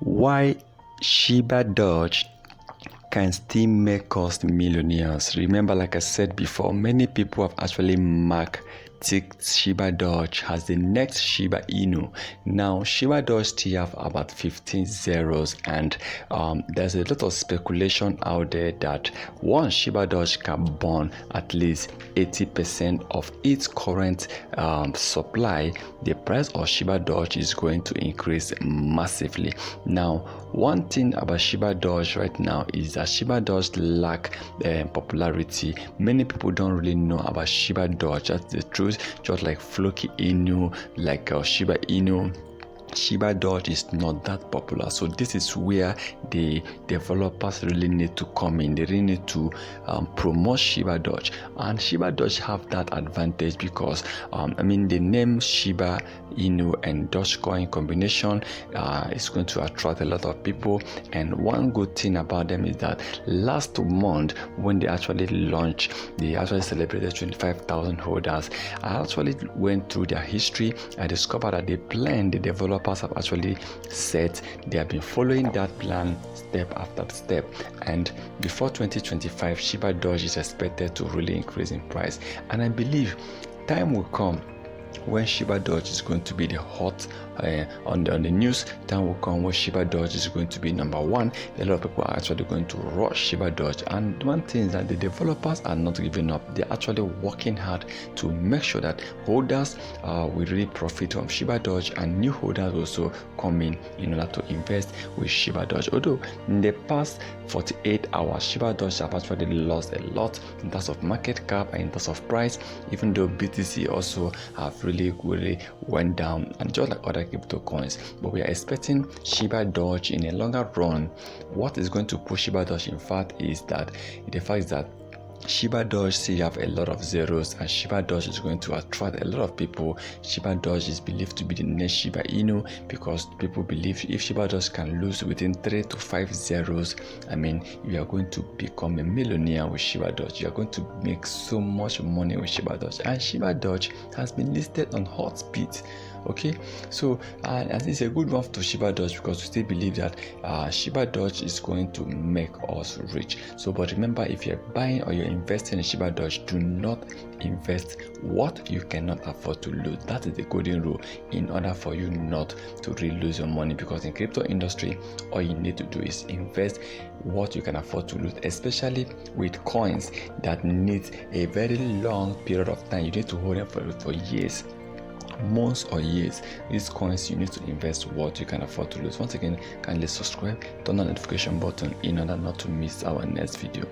Why Shibadoge can still make us millionaires. Remember, like I said before, many people have actually marked Shibadoge as the next Shiba Inu. Now, Shibadoge still have about 15 zeros, and there's a lot of speculation out there that once Shibadoge can burn at least 80% of its current supply, the price of Shibadoge is going to increase massively. Now, one thing about Shibadoge right now is that Shibadoge lack popularity. Many people don't really know about Shibadoge. That's the truth. Just like Floki Inu, like Shiba Inu, Shibadoge is not that popular. So this is where the developers really need to come in. They really need to promote Shibadoge, and Shibadoge have that advantage because the name Shiba Inu and Dogecoin combination is going to attract a lot of people. And one good thing about them is that last month when they actually launched, they actually celebrated 25,000 holders. I actually went through their history. I discovered that the plan the developers have actually set, they have been following that plan step after step, and before 2025 Shibadoge is expected to really increase in price. And I believe time will come when Shibadoge is going to be the hot on the news. Time will come when Shibadoge is going to be number one. A lot of people are actually going to rush Shibadoge, and one thing is that the developers are not giving up. They're actually working hard to make sure that holders will really profit from Shibadoge, and new holders also come in order to invest with Shibadoge. Although in the past 48 hours Shibadoge have actually lost a lot in terms of market cap and in terms of price, even though BTC also have really went down, and just like other crypto coins. But we are expecting Shibadoge in a longer run. What is going to push Shibadoge, in fact, is that the fact that Shibadoge still have a lot of zeros, and Shibadoge is going to attract a lot of people. Shibadoge is believed to be the next Shiba Inu because people believe if Shibadoge can lose within 3 to 5 zeros, you are going to become a millionaire with Shibadoge. You are going to make so much money with Shibadoge, and Shibadoge has been listed on Hotbit. Okay, so and it's a good one to Shibadoge because we still believe that Shibadoge is going to make us rich. So, but remember, if you're buying or you're investing in Shibadoge, do not invest what you cannot afford to lose. That is the golden rule in order for you not to really lose your money, because in crypto industry, all you need to do is invest what you can afford to lose, especially with coins that need a very long period of time. You need to hold them for years, months or years. These coins, you need to invest what you can afford to lose. Once again, kindly subscribe, turn on the notification button in order not to miss our next video.